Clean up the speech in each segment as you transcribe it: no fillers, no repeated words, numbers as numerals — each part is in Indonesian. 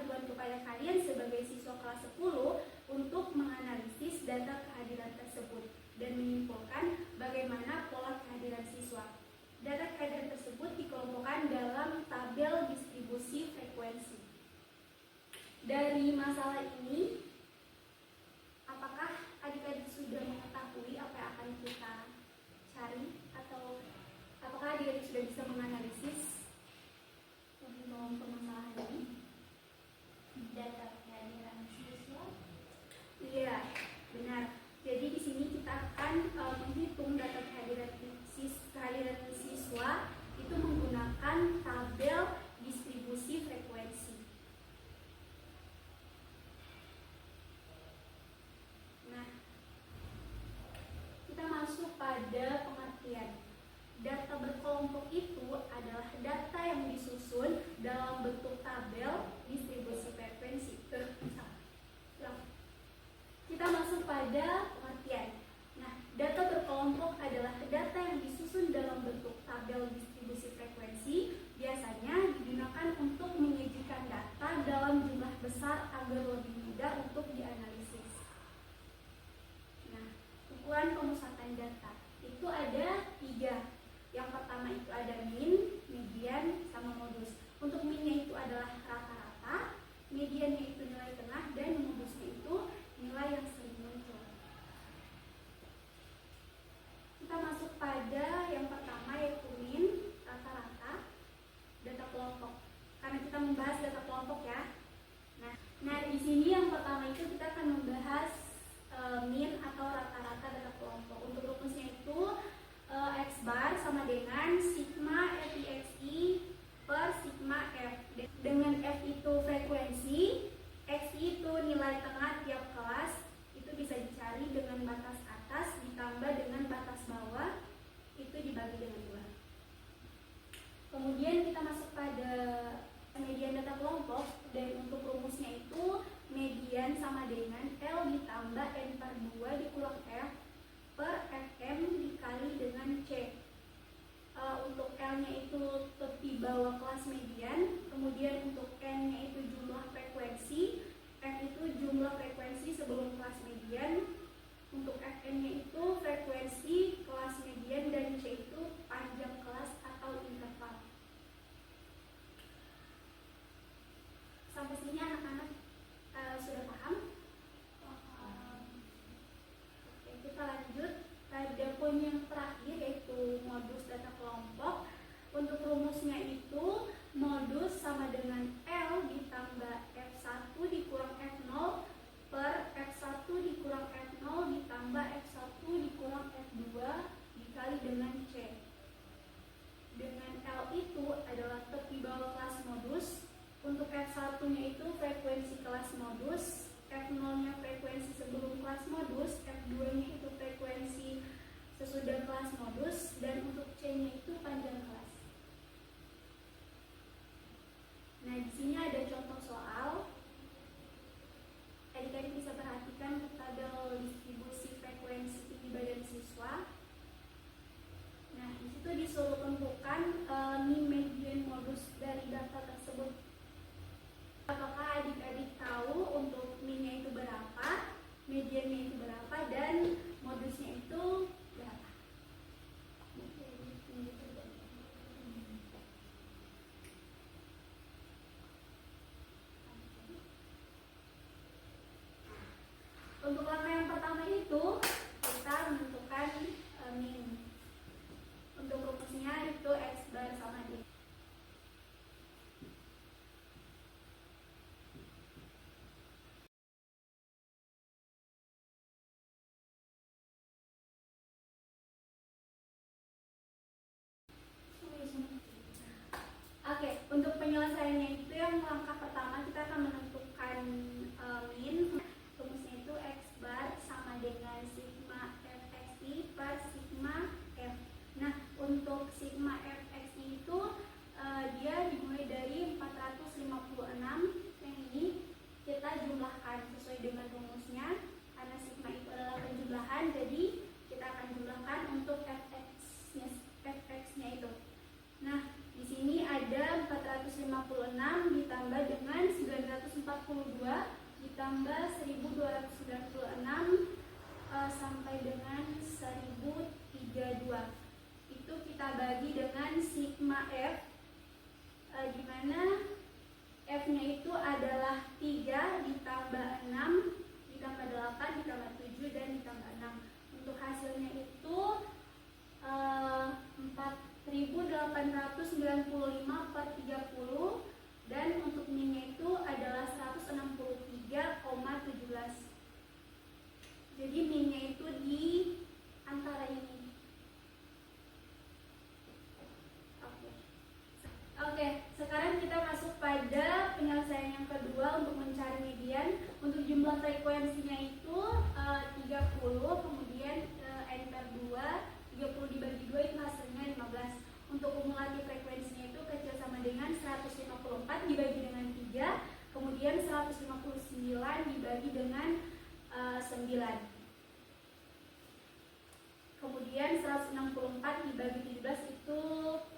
bantuan kepada kalian sebagai siswa kelas 10 untuk menganalisis data kehadiran tersebut dan menyimpulkan bagaimana pola kehadiran siswa. Data kehadiran tersebut dikelompokkan dalam tabel distribusi frekuensi. Dari masalah ini, apakah adik-adik sudah mengetahui apa yang akan kita cari, atau apakah adik-adik sudah bisa menganalisis dalam permasalahan ini? Data kehadiran siswa? Iya, benar. Jadi di sini kita akan menghitung data kehadiran siswa itu menggunakan tabel distribusi frekuensi. Nah, kita masuk pada pengertian. Data berkelompok itu adalah data yang disusun dalam bentuk tabel distribusi frekuensi. Kita masuk pada pengertian. Nah, data berkelompok adalah data yang disusun dalam bentuk tabel distribusi frekuensi, biasanya digunakan untuk menyajikan data dalam jumlah besar agar lebih mudah untuk dianalisis. Nah, ukuran pemusatan data itu ada 3. Yang pertama itu ada min, median, sama modus. Untuk minnya itu adalah rata-rata, mediannya itu nilai tengah, dan modusnya itu nilai yang sering muncul. Kita masuk pada yang pertama yaitu min, rata-rata, data kelompok. Karena kita membahas data kelompok ya. Nah di sini yang pertama itu kita akan membahas min atau rata-rata data kelompok. Untuk rumusnya itu X bar sama dengan sigma FIXI per sigma F. Dengan F itu frekuensi, X itu nilai tengah tiap kelas, itu bisa dicari dengan batas atas ditambah dengan batas bawah, itu dibagi dengan 2. Kemudian kita masuk pada median data kelompok, dan untuk rumusnya itu median sama dengan L ditambah N per 2 dikurang F per Fm dikali dengan C. Untuk L-nya itu tepi bawah kelas median, kemudian untuk N-nya itu jumlah frekuensi, F itu jumlah frekuensi sebelum kelas median, untuk Fn-nya itu frekuensi kelas median, dan C itu panjang kelas atau interval. Sampai sini anak-anak sudah paham? Oke, kita lanjut pada poin yang terakhir yaitu modus data kelompok. Untuk rumusnya itu modus sama dengan L ditambah F1 dikurang F0 per F1 dikurang F0 ditambah F1 dikurang F2 dikali dengan C. Dengan L itu adalah tepi bawah kelas modus. Untuk F1 nya itu frekuensi kelas modus, F0 nya frekuensi sebelum kelas modus, F2 nya itu frekuensi sesudah kelas modus, dan untuk C nya itu panjang kelas. Nah, di sini ada contoh soal. Adik-adik bisa perhatikan tabel distribusi frekuensi tinggi badan siswa. Nah, di situ disuruh tentukan min, median, modus dari data tersebut. Apakah adik-adik tahu untuk min-nya itu berapa, mediannya itu berapa, dan modusnya itu berapa? Untuk langkah yang pertama itu kita menentukan min. Untuk rumusnya itu X bar sama D. Oke, untuk penyelesaiannya itu yang langkah pertama kita akan menentukan min. Rumusnya itu X bar sama dengan sigma FXI per sigma F. Nah, untuk sigma FXI itu dia dimulai dari 456. Yang ini kita jumlahkan sesuai dengan rumusnya. Karena sigma itu adalah penjumlahan, jadi kita akan jumlahkan untuk FX-nya itu. Nah, di sini ada 456 dibagi dengan 9. Kemudian 164 dibagi 17 itu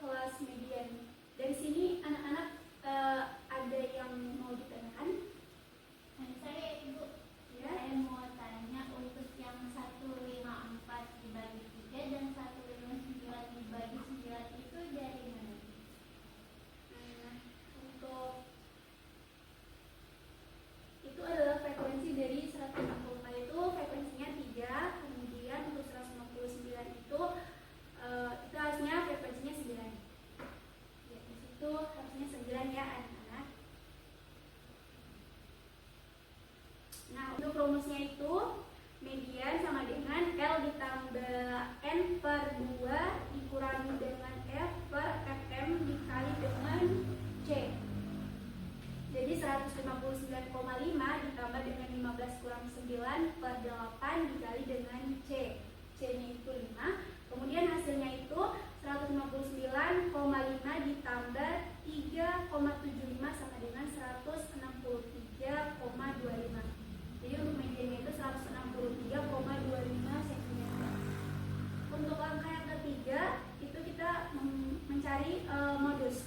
kelas median. Dari sini anak-anak ada yang mau ditanyakan? Saya Ibu, Ya. saya mau tanya untuk yang 154 dibagi 3 dan 159 dibagi 9 itu dari mana? Nah, untuk itu adalah frekuensi dari 164 itu frekuensinya 3, kemudian untuk 159 itu harusnya frekuensinya 9. Ya, di situ harusnya 9 ya anak-anak. Nah, untuk rumusnya itu median sama dengan L ditambah N per 2 dikurangi dengan F per FM dikali dengan C. Jadi 159,5 ditambah dengan 15 kurang 9 per 8 dikali dengan C. C-nya itu 5. Kemudian hasilnya itu 159,5 ditambah 3,75 sama dengan 163,25. Jadi untuk mediannya itu 163,25 cm. Untuk angka yang ketiga itu kita mencari modus.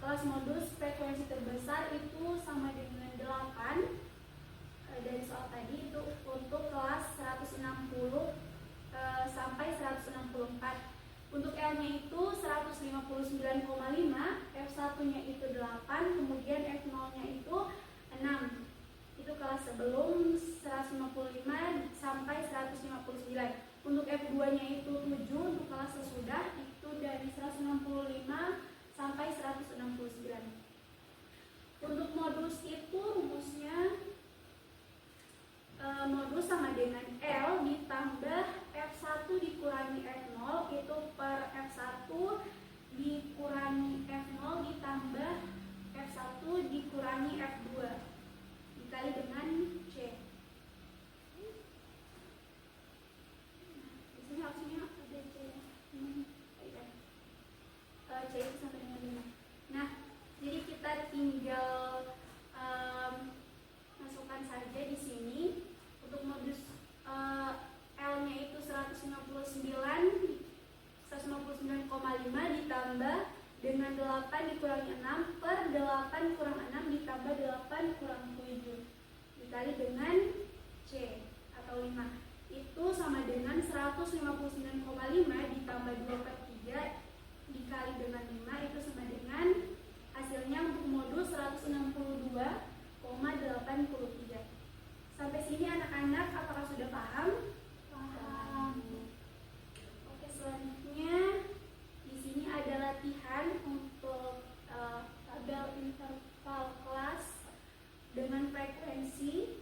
Kelas modus frekuensi terbesar itu sama dengan 8. Dari soal tadi itu untuk kelas 160 sampai 164. Untuk L-nya itu 159,5, F1-nya itu 8, kemudian F0-nya itu 6. Itu kelas sebelum 155 sampai 159. Untuk F2-nya itu 7, untuk kelas sesudah itu dari 165 sampai 169. Untuk modus itu rumusnya modus sama dengan L ditambah F1 dikurangi F0 itu per F1 dikurangi F0 ditambah F1 dikurangi F2 dikali dengan C. Di sini harusnya ada C. C itu sampai dengan 5. Nah, jadi kita tinggal masukkan saja di sini. Untuk modus L-nya itu 159,5 ditambah dengan 8 dikurangi 6 per 8 kurang 6 ditambah 8 kurang 7 dikali dengan C atau 5. Itu sama dengan 159,5 ditambah 2 per 3 dikali dengan 5 itu sama dengan hasilnya untuk modus 162,83. Sampai sini anak-anak apakah sudah paham? Paham. Oke, selanjutnya di sini ada latihan untuk tabel interval kelas dengan frekuensi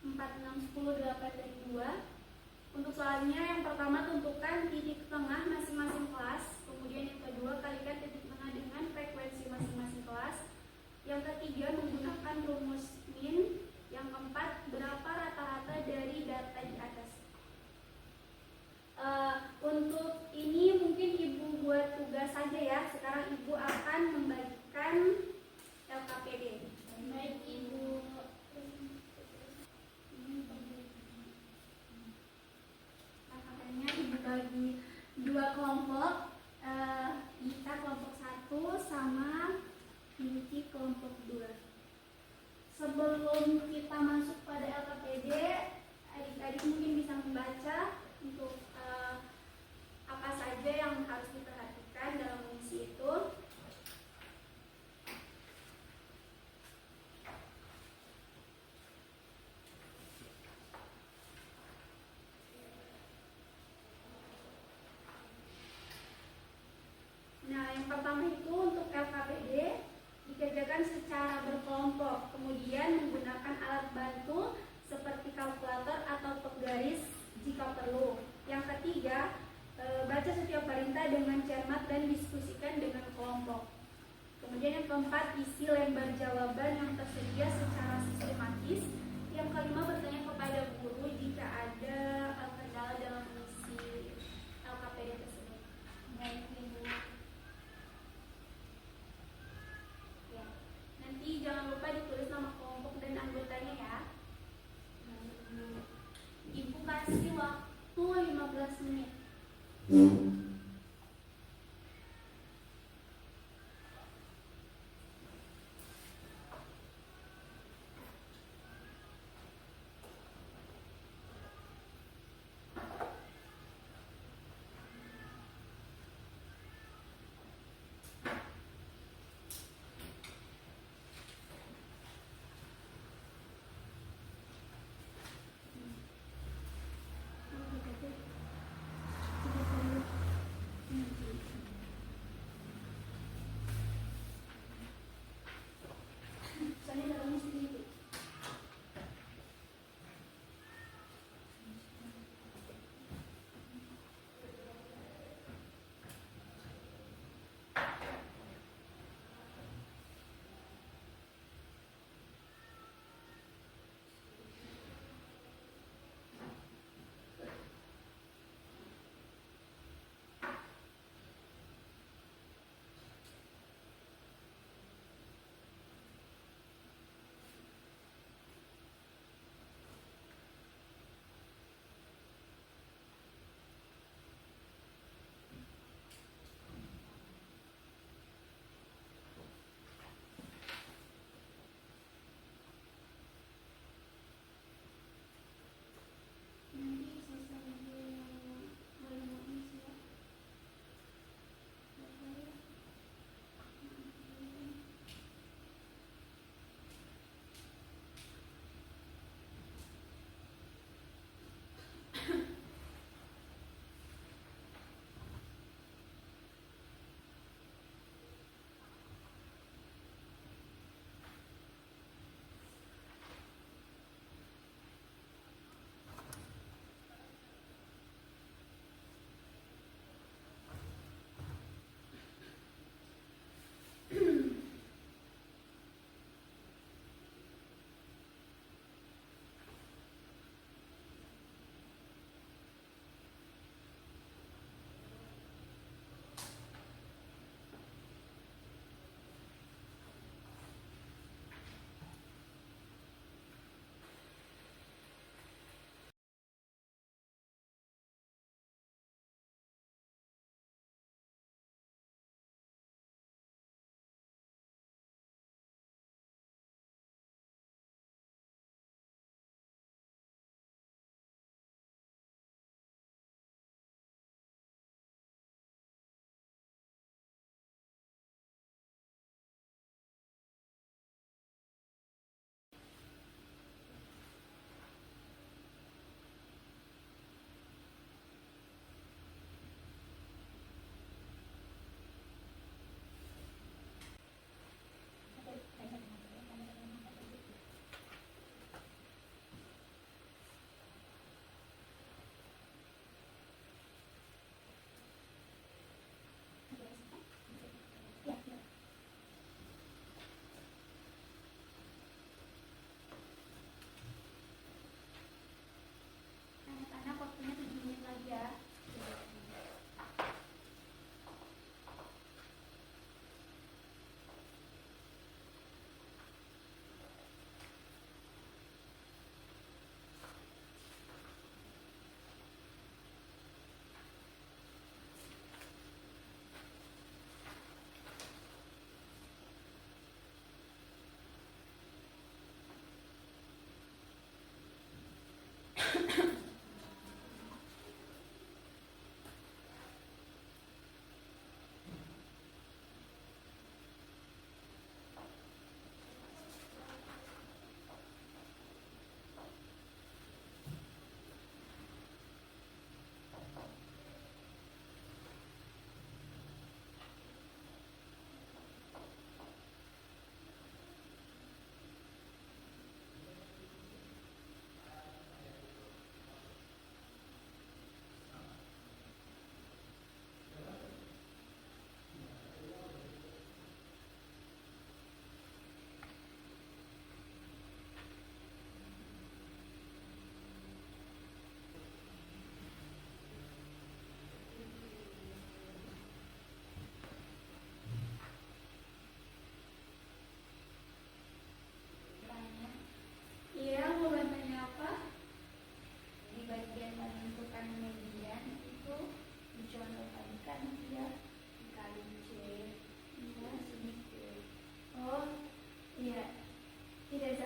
4, 6, 10, 8, dan 2. Untuk soalnya yang pertama tentukan titik tengah masing-masing kelas. Kemudian yang kedua kalikan titik tengah dengan frekuensi masing-masing kelas. Yang ketiga menggunakan rumus min. Yang keempat berapa rata-rata dari data di atas. Untuk ini mungkin Ibu buat tugas saja ya. Sekarang Ibu akan membagikan LKPD. Baik Ibu. Makanya Ibu bagi 2 kelompok. Kita kelompok 1 sama Yuki kelompok 2. Sebelum kita masuk pada LKPD, adik-adik mungkin bisa membaca untuk apa saja yang harus diperhatikan dalam mengisi itu. Nah, yang pertama itu untuk LKPD dikerjakan secara berkelompok, kemudian menggunakan alat bantu seperti kalkulator atau penggaris jika perlu. Yang ketiga, baca setiap perintah dengan cermat dan diskusikan dengan kelompok. Kemudian yang keempat, isi lembar jawaban yang tersedia secara sistematis. Yang kelima, bertanya kepada guru jika ada kendala dalam mengisi LKPD tersebut. Baik Ibu. Tiga puluh.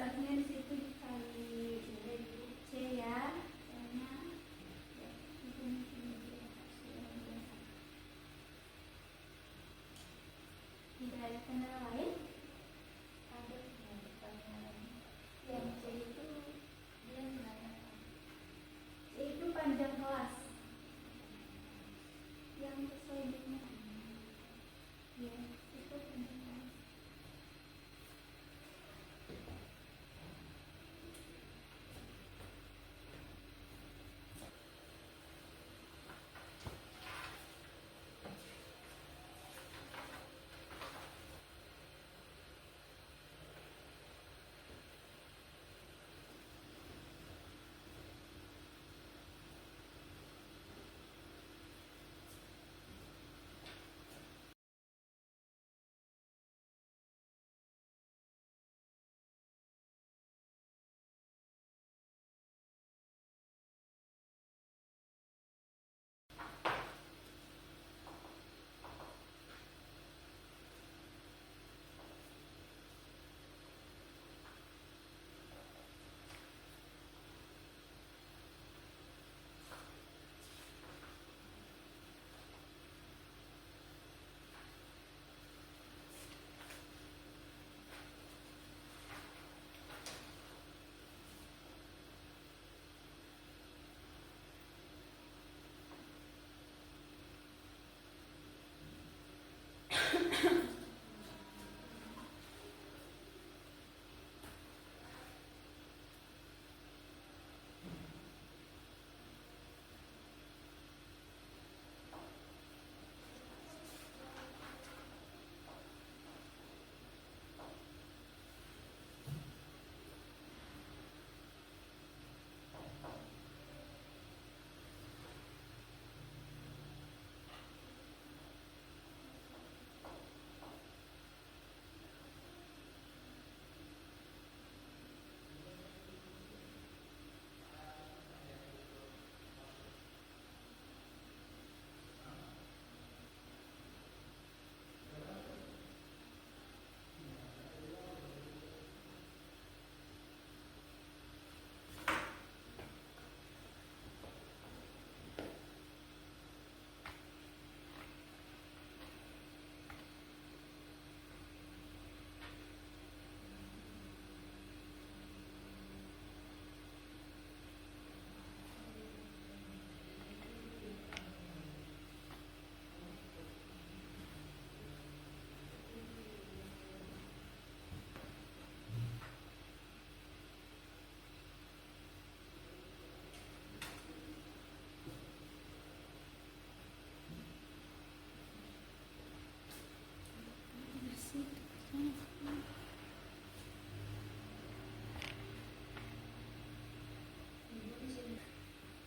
artinya di situ dikali C ya. Soalnya ya, itu mungkin lebih hasil yang biasa. Tidak ada kendala lain. Ada yang pertanyaan yang C itu dia mengatakan C itu panjang kelas yang sesuai dengan ya itu penjelasan.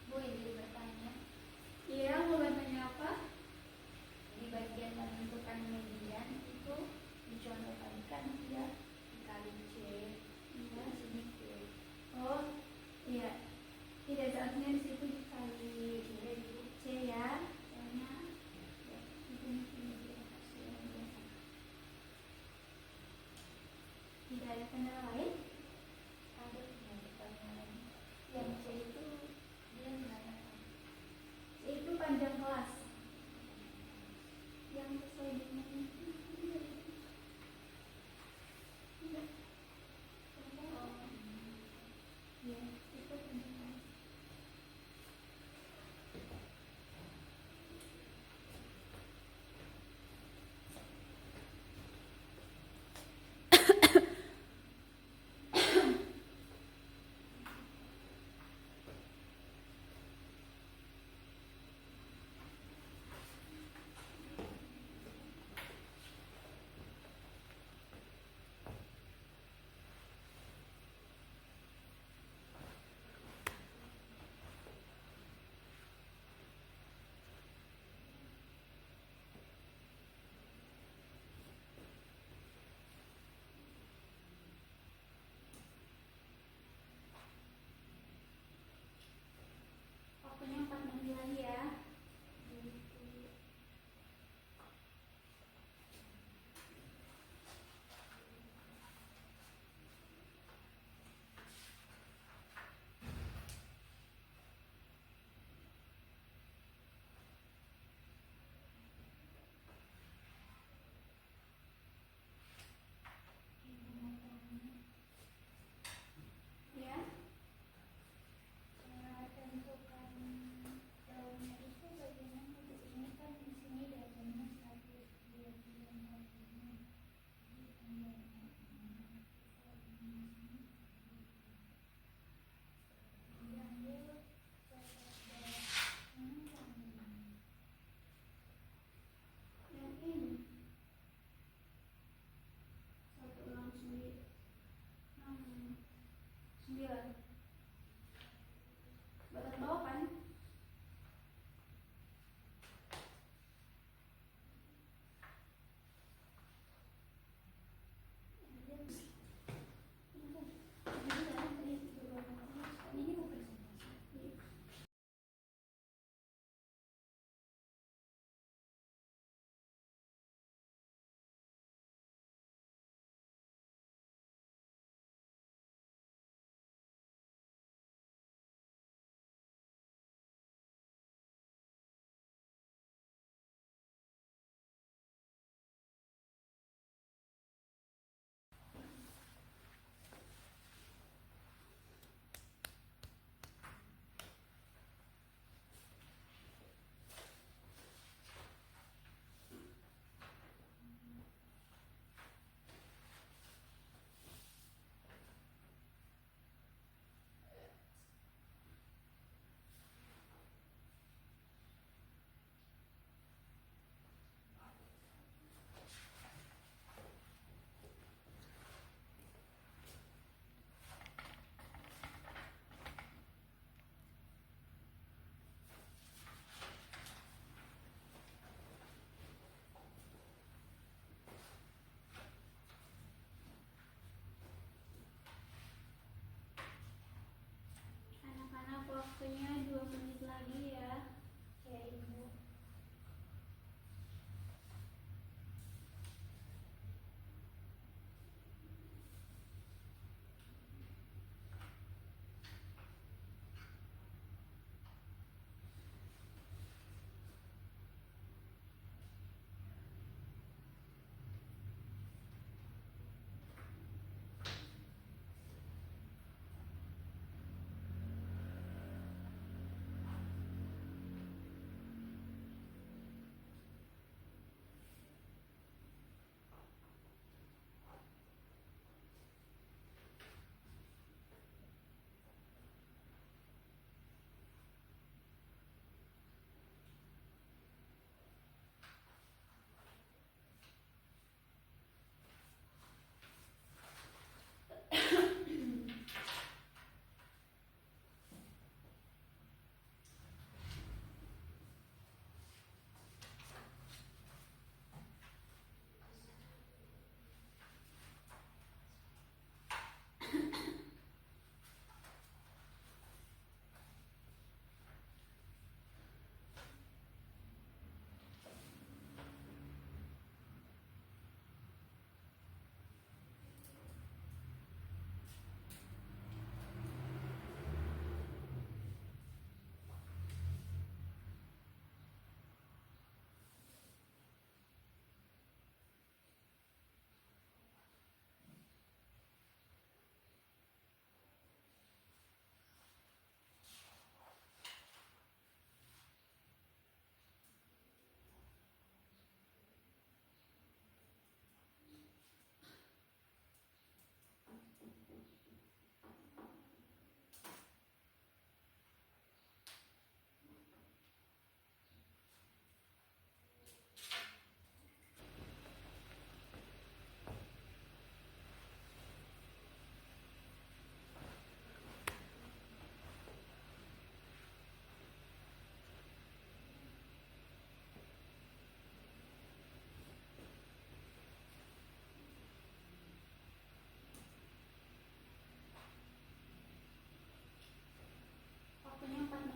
Bu ini bertanya Iya, mau bertanya apa? di bagian menentukan median itu dicontohkan kan dia dikali C Iya. sini Q. Oh, iya. Tidak seharusnya di situ dikali C ya. Soalnya ya, itu mungkin lebih hasil yang biasa. Tidak ada kendala lain. Ada yang pertanyaan yang C itu dia mengatakan C itu panjang kelas yang sesuai dengan ya itu penjelasan.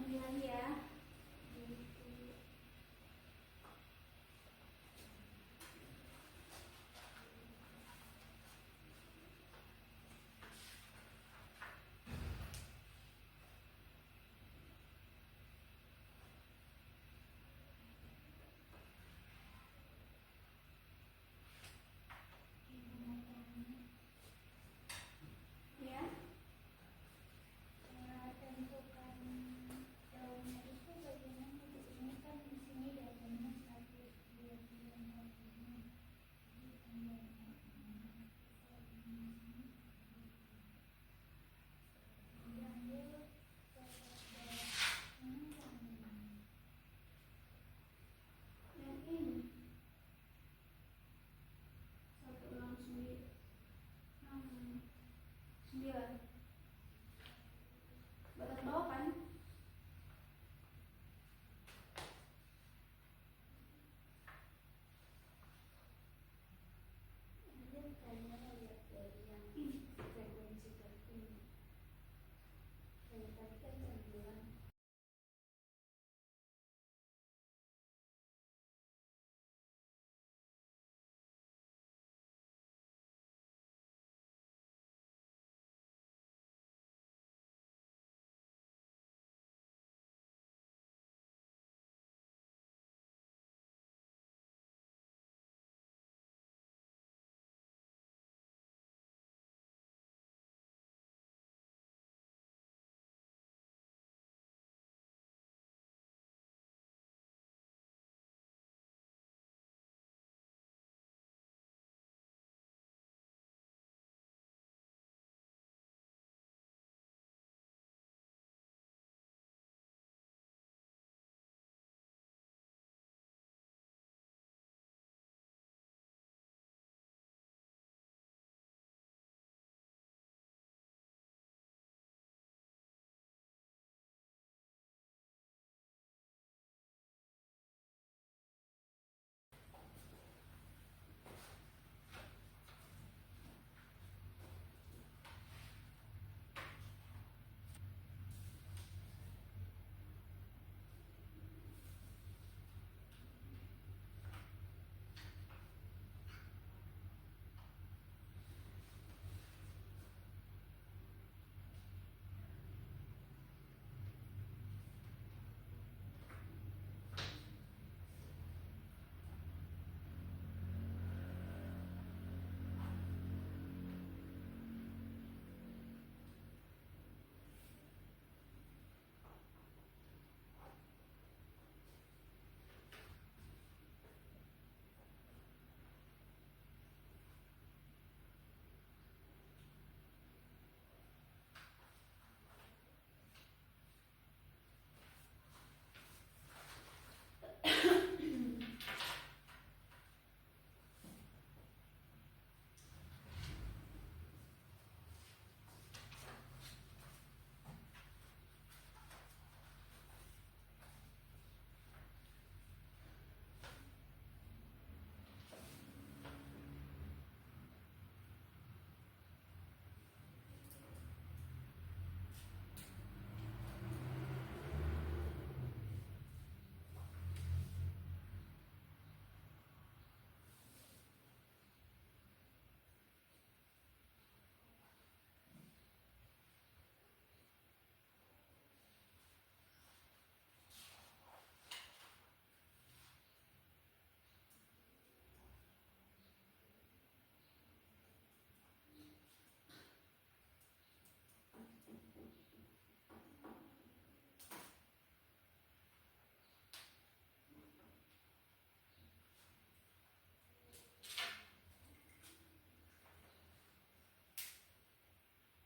Ambil lagi ya. Ya. Tentukan daunnya itu bagaimana? Ini kan di sini datanya 1, 2, 3, 4, 5. Yang ini 169. Batas bawah kan?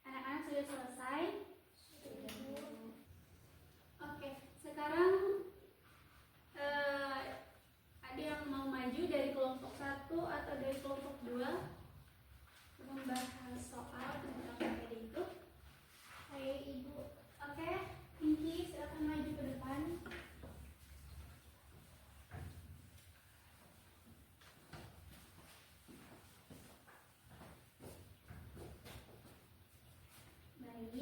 Anak-anak sudah selesai? Oke, sekarang ada yang mau maju dari kelompok 1 atau dari kelompok 2 membahas soal tentang PPD itu? Saya Ibu. Oke, Pinky silakan maju ke depan. Baik.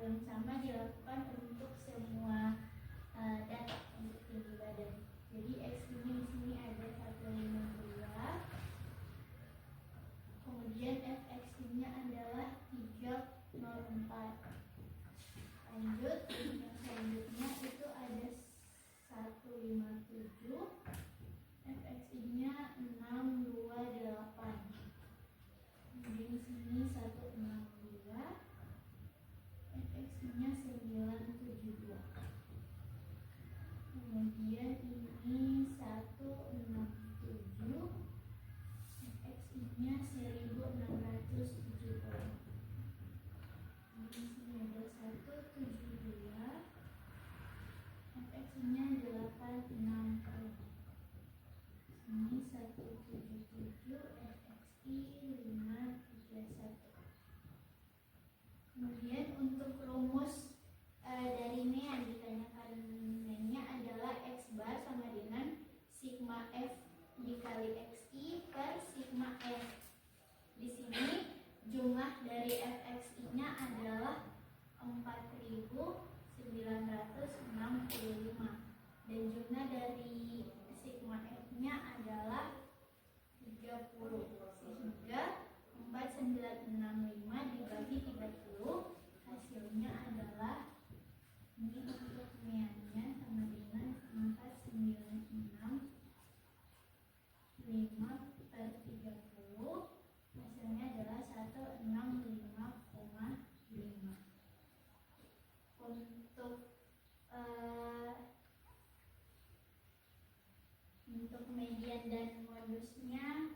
yang sama dilakukan untuk semua data untuk tinggi badan. Jadi X-nya di sini ada 152. Kemudian FX-nya adalah 304. Lanjut, yang selanjutnya itu ada 157. FX-nya 628. Kemudian di sini 162. FX-nya 972. Kemudian ini 167. FX-nya 1670. Di sini ada 172. FX-nya 860. Ini 177. FXI 531. Kemudian untuk rumus dari ini yang ditanyakan nya adalah X bar sama dengan sigma F dikali XI per sigma F. Di sini jumlah dari FXI-nya adalah 4.965 dan jumlah dari sigma F-nya adalah 30, sehingga 4965 dibagi 30 hasilnya adalah ini untuk meannya sama dengan 4965 per 30, hasilnya adalah 165,5. Untuk median dan modusnya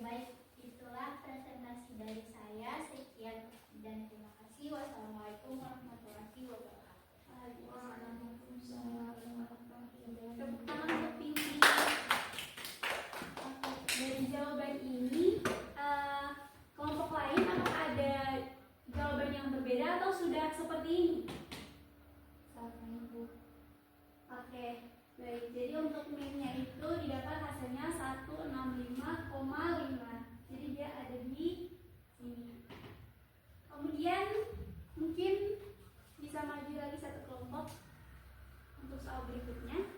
baik, itulah presentasi dari saya. Sekian dan terima kasih. Wassalamualaikum warahmatullahi wabarakatuh. Tepuk tangan untuk Pinky. Dari jawaban ini, kelompok lain apakah ada jawaban yang berbeda atau sudah seperti ini? Oke, baik. Jadi untuk min-nya itu didapat hasilnya 165,5. Jadi dia ada di sini. Kemudian mungkin bisa maju lagi satu kelompok untuk soal berikutnya.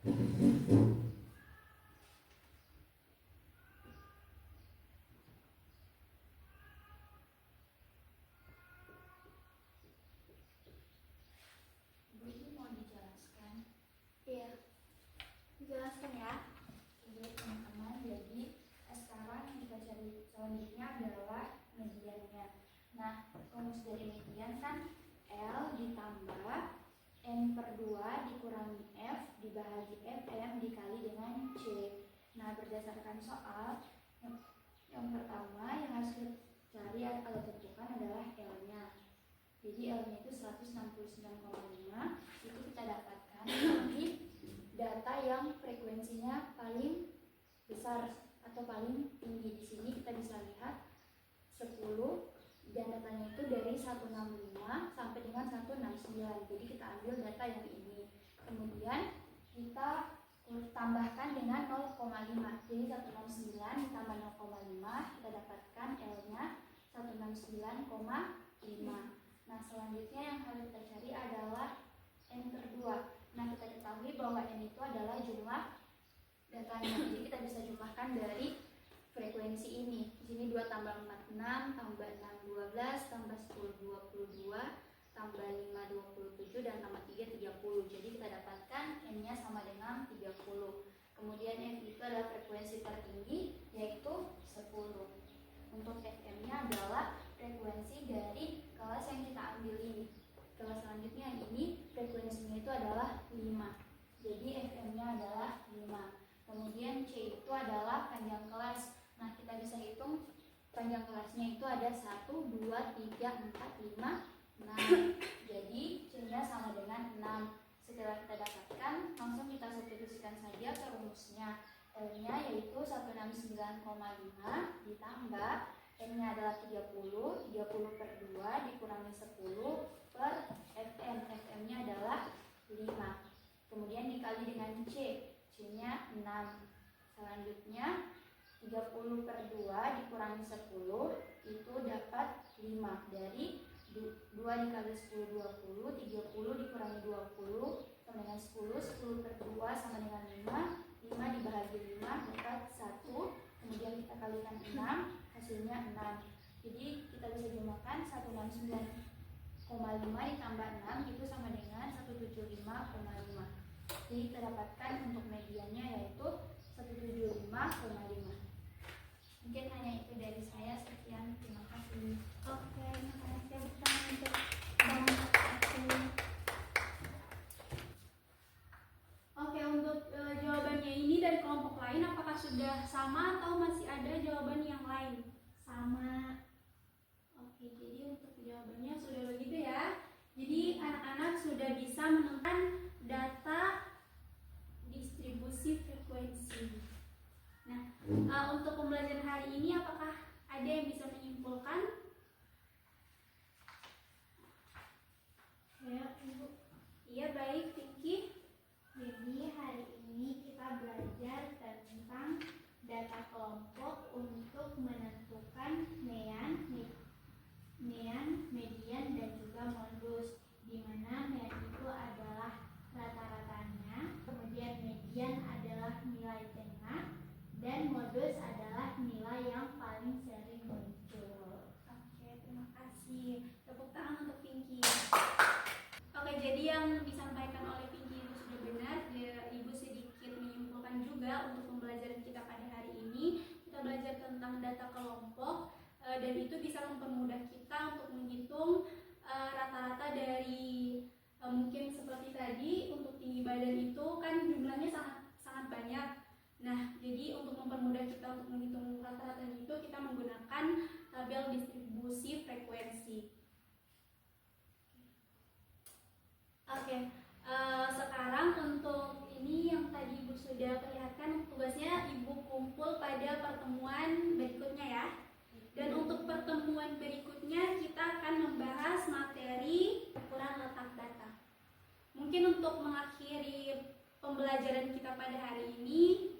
Bu, ini mau dijelaskan. Iya, dijelaskan ya. Oke teman-teman, jadi sekarang yang kita cari selanjutnya adalah mediannya. Nah, rumus dari median kan L ditambah N per 2 dikurangi F dibagi FM dikali dengan C. Nah, berdasarkan soal, yang pertama yang harus kita cari atau tentukan adalah L-nya. Jadi L-nya itu 169,5, itu kita dapatkan dari data yang frekuensinya paling besar atau paling tinggi. Di sini kita bisa lihat 10 dan datanya itu dari 165 sampai dengan 169. Jadi kita ambil data yang ini. Kemudian kita tambahkan dengan 0,5. Jadi 169 ditambah 0,5 kita dapatkan L-nya 169,5. Nah, selanjutnya yang harus kita cari adalah N per 2. Nah, kita ketahui bahwa N itu adalah jumlah datanya. Jadi kita bisa jumlahkan dari frekuensi ini. Di sini 2 tambah 4 6, tambah 6 12, tambah 10 22, tambah 5 27 dan tambah 3 30. Jadi kita dapatkan N-nya sama dengan 30. Kemudian F itu adalah frekuensi tertinggi yaitu 10. Untuk FM-nya adalah frekuensi dari kelas yang kita ambil ini. Kelas selanjutnya ini frekuensinya itu adalah 5. Jadi FM-nya adalah 5. Kemudian C itu adalah panjang kelas. Nah, kita bisa hitung panjang kelasnya itu ada 1, 2, 3, 4, 5, 6. Jadi C-nya sama dengan 6. Setelah kita dapatkan, langsung kita substitusikan saja ke rumusnya. L-nya yaitu 169,5 ditambah N-nya adalah 30 per 2 dikurangi 10 per FM. FM-nya adalah 5. Kemudian dikali dengan C. C-nya 6. Selanjutnya 30 per 2 dikurangi 10 itu dapat 5. Dari 2 dikali 10 20, 30 dikurangi 20 sama dengan 10, 10 per 2 sama dengan 5, 5 dibagi 5 dapat 1. Kemudian kita kalikan 6, hasilnya 6. Jadi kita bisa jumlahkan 169,5 ditambah 6 itu sama dengan 175,5. Jadi kita dapatkan untuk mediannya yaitu 175,5. Mungkin hanya itu dari saya. Sekian, terima kasih. Oke, makasih untuk aku. Oke, untuk jawabannya ini dari kelompok lain apakah sudah sama atau masih ada jawaban yang lain? Sama. Oke, jadi untuk jawabannya sudah begitu ya. Jadi anak-anak sudah bisa menemukan data distribusi frekuensi. Nah, untuk pembelajaran hari ini apakah ada yang bisa menyimpulkan? Ya, Ibu. Iya, baik, Vicky. Jadi hari ini kita belajar tentang data kelompok untuk menentukan mean, median, dan juga modus. Di mana mean itu adalah rata-ratanya, kemudian median adalah nilai tengah, dan modus adalah nilai yang paling sering muncul. Oke, terima kasih. Tepuk tangan untuk Pinky. Oke, jadi yang disampaikan oleh Pinky itu sudah benar. Ibu sedikit menyimpulkan juga untuk pembelajaran kita pada hari ini. Kita belajar tentang data kelompok dan itu bisa mempermudah kita untuk menghitung rata-rata dari mungkin seperti tadi untuk tinggi badan itu kan jumlahnya sangat banyak. Nah, jadi untuk mempermudah kita untuk menghitung rata-rata itu kita menggunakan tabel distribusi frekuensi. Oke, sekarang untuk ini yang tadi Ibu sudah perlihatkan tugasnya Ibu kumpul pada pertemuan berikutnya ya. Dan untuk pertemuan berikutnya kita akan membahas materi ukuran letak data. Mungkin untuk mengakhiri pembelajaran kita pada hari ini,